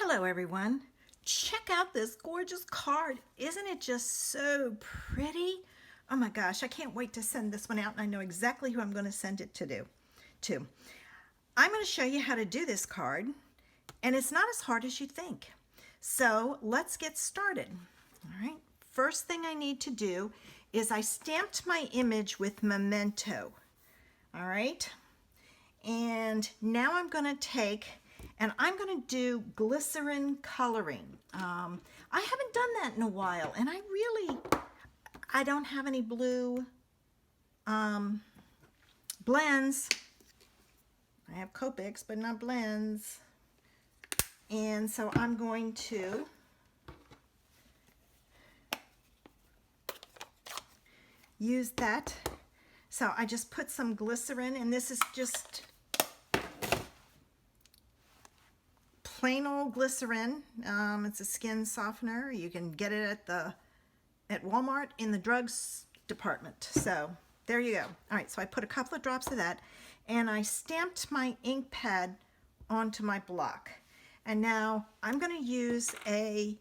Hello everyone. Check out this gorgeous card. Isn't it just so pretty? Oh my gosh, I can't wait to send this one out, and I know exactly who I'm going to send it to. I'm going to show you how to do this card, and it's not as hard as you think. So let's get started. All right, first thing I need to do is I stamped my image with memento. All right, and now I'm going to take and I'm going to do glycerin coloring. I haven't done that in a while, and I don't have any blue blends. I have Copics, but not blends. And so I'm going to use that. So I just put some glycerin, and this is just plain old glycerin. It's a skin softener. You can get it at Walmart in the drugs department. So there you go. All right, so I put a couple of drops of that, and I stamped my ink pad onto my block. And now I'm going to use a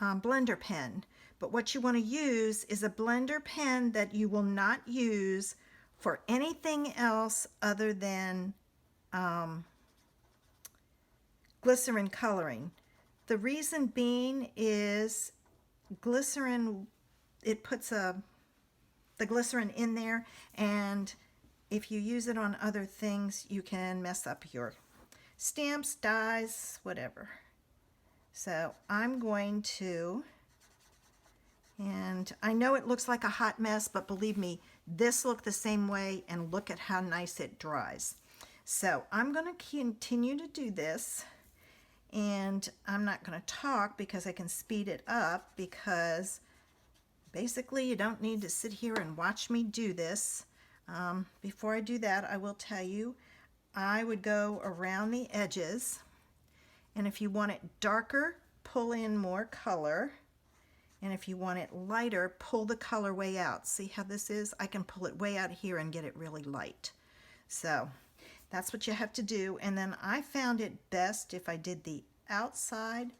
blender pen. But what you want to use is a blender pen that you will not use for anything else other than glycerin coloring. The reason being is glycerin, it puts the glycerin in there, and if you use it on other things, you can mess up your stamps, dies, whatever. So I'm going to, and I know it looks like a hot mess, but believe me, this looked the same way, and look at how nice it dries. So I'm going to continue to do this. And I'm not going to talk because I can speed it up, because basically you don't need to sit here and watch me do this. Before I do that, I will tell you, I would go around the edges, and if you want it darker, pull in more color, and if you want it lighter, pull the color way out. See how this is? I can pull it way out here and get it really light. So that's what you have to do. And then I found it best if I did the outside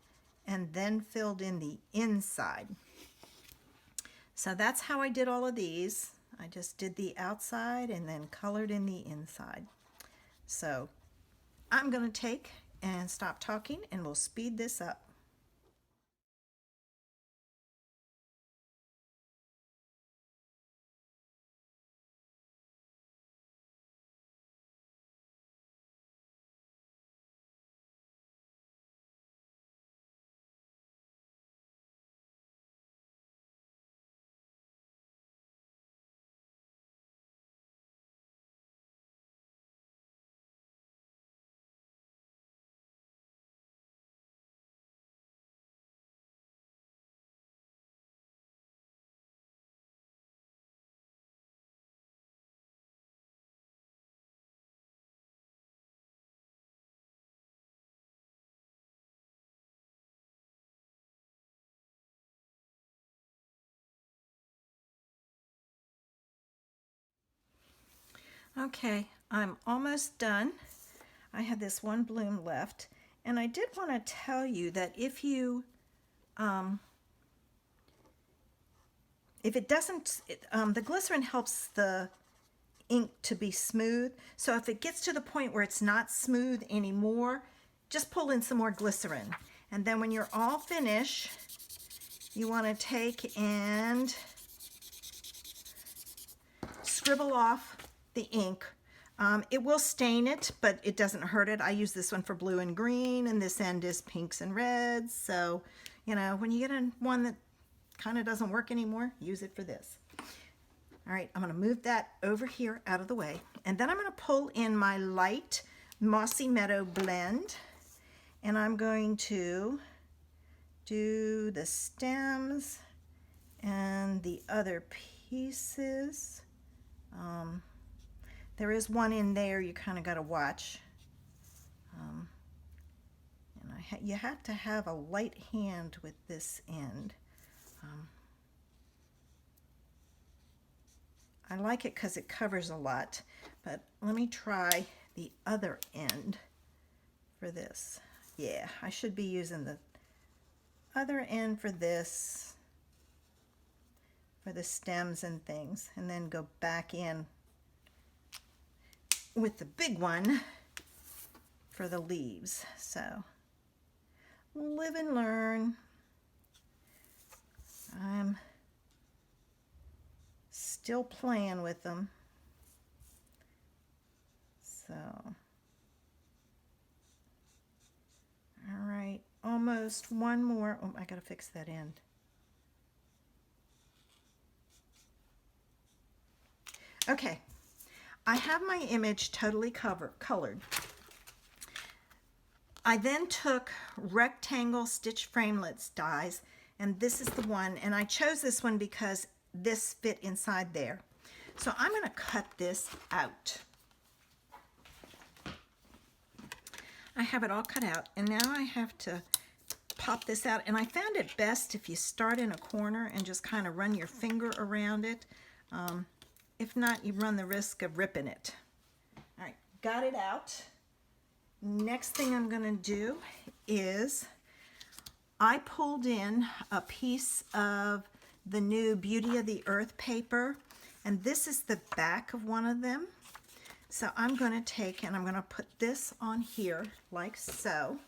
and then filled in the inside. So that's how I did all of these. I just did the outside and then colored in the inside. So I'm going to take and stop talking, and we'll speed this up. Okay, I'm almost done. I have this one bloom left, and I did want to tell you that if it doesn't, the glycerin helps the ink to be smooth. So if it gets to the point where it's not smooth anymore, just pull in some more glycerin. And then when you're all finished, you want to take and scribble off the ink. It will stain it, but it doesn't hurt it. I use this one for blue and green, and this end is pinks and reds. So, you know, when you get one that kind of doesn't work anymore, use it for this. All right, I'm going to move that over here out of the way. And then I'm going to pull in my light Mossy Meadow blend. And I'm going to do the stems and the other pieces. There is one in there you kind of got to watch. And you have to have a light hand with this end. I like it because it covers a lot, but let me try the other end for this. Yeah, I should be using the other end for this, for the stems and things, and then go back in with the big one for the leaves. So live and learn. I'm still playing with them. So, all right, almost one more. Oh, I gotta fix that end. Okay, I have my image totally colored. I then took rectangle stitch framelits dies, and this is the one, and I chose this one because this fit inside there. So I'm going to cut this out. I have it all cut out, and now I have to pop this out, and I found it best if you start in a corner and just kind of run your finger around it. If not, you run the risk of ripping it. All right, got it out. Next thing I'm going to do is I pulled in a piece of the new Beauty of the Earth paper, and this is the back of one of them. So I'm going to take and I'm going to put this on here like so,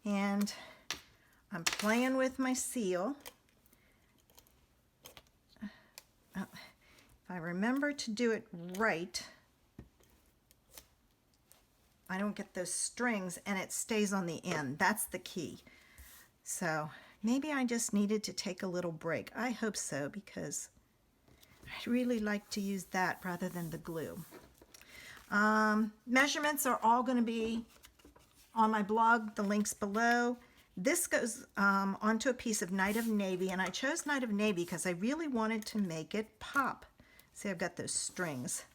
and I'm playing with my seal. If I remember to do it right, I don't get those strings and it stays on the end. That's the key. So maybe I just needed to take a little break. I hope so, because I'd really like to use that rather than the glue. Measurements are all going to be on my blog, the links below. This goes onto a piece of Night of Navy, and I chose Night of Navy because I really wanted to make it pop. See, I've got those strings.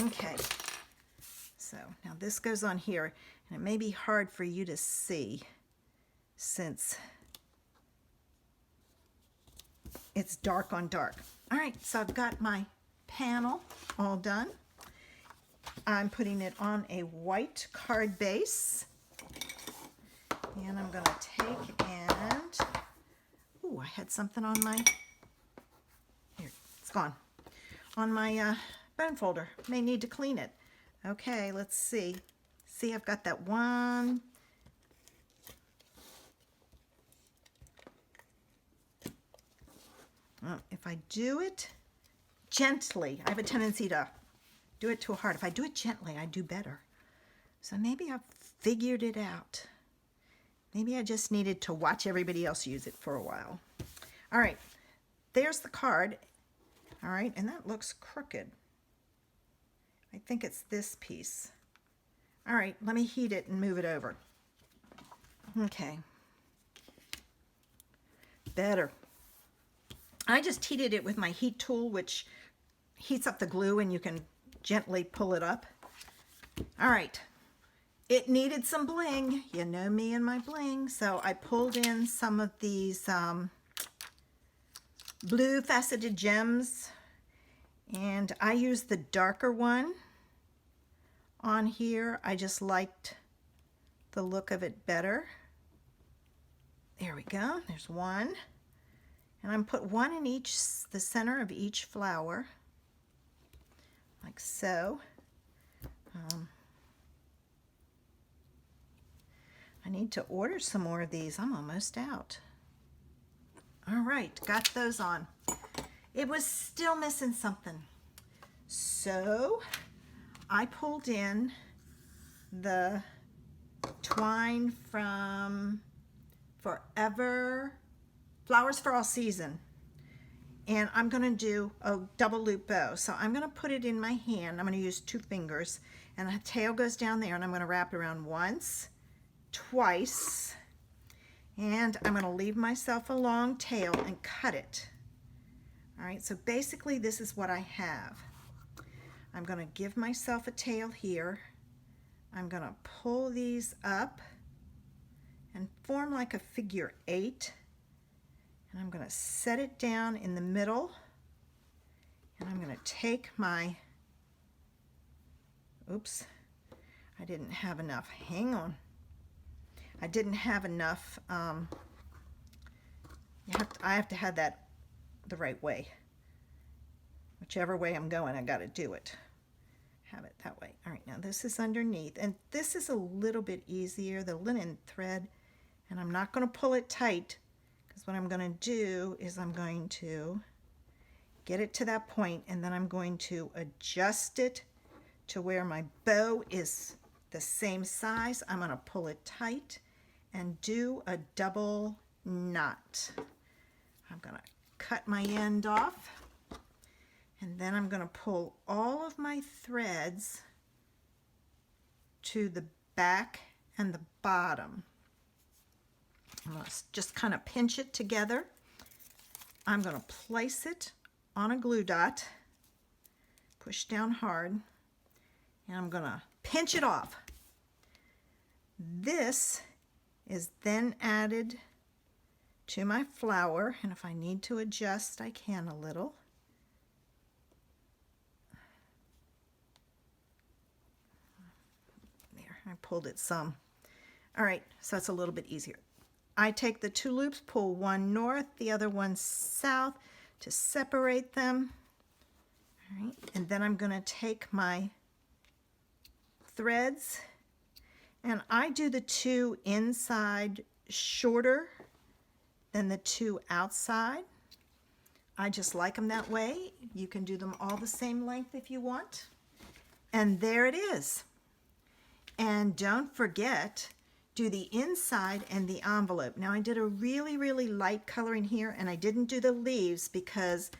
Okay, so now this goes on here, and it may be hard for you to see since it's dark on dark. All right, so I've got my panel all done. I'm putting it on a white card base, and I'm going to take and, ooh, I had something on my, here, it's gone, on my bone folder. May need to clean it. Okay, let's see. See, I've got that one. Well, if I do it gently, I have a tendency to do it too hard. If I do it gently, I do better. So maybe I've figured it out. Maybe I just needed to watch everybody else use it for a while. All right, there's the card. All right, and that looks crooked. I think it's this piece. All right, let me heat it and move it over. Okay. Better. I just heated it with my heat tool, which heats up the glue and you can gently pull it up. All right. It needed some bling. You know me and my bling. So I pulled in some of these blue faceted gems, and I used the darker one on here. I just liked the look of it better. There we go. There's one. And I'm put one in each, the center of each flower, like so. I need to order some more of these. I'm almost out. All right, got those on. It was still missing something. So I pulled in the twine from Forever Flowers for All Season, and I'm going to do a double loop bow. So I'm going to put it in my hand. I'm going to use 2 fingers, and the tail goes down there, and I'm going to wrap it around once, twice, and I'm going to leave myself a long tail and cut it. All right, so basically this is what I have. I'm going to give myself a tail here. I'm going to pull these up and form like a figure 8. And I'm going to set it down in the middle, And I'm going to take my, oops, I didn't have enough. Hang on. I didn't have enough. I have to have that the right way. Whichever way I'm going, I got to do it. Have it that way. All right, now this is underneath, and this is a little bit easier, the linen thread, and I'm not going to pull it tight, because what I'm going to do is I'm going to get it to that point, and then I'm going to adjust it to where my bow is the same size. I'm going to pull it tight and do a double knot. I'm going to cut my end off, and then I'm going to pull all of my threads to the back and the bottom. I'm going to just kind of pinch it together. I'm going to place it on a glue dot, push down hard, and I'm going to pinch it off. This is then added to my flower, and if I need to adjust, I can a little. There, I pulled it some. All right, so it's a little bit easier. I take the two loops, pull one north, the other one south to separate them. All right, and then I'm going to take my threads, and I do the two inside shorter than the two outside. I just like them that way. You can do them all the same length if you want. And there it is. And don't forget, do the inside and the envelope. Now I did a really, really light coloring here, and I didn't do the leaves because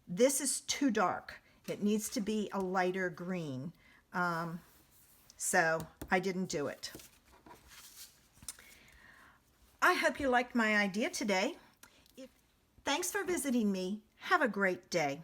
this is too dark. It needs to be a lighter green. So I didn't do it. I hope you liked my idea today. Thanks for visiting me. Have a great day.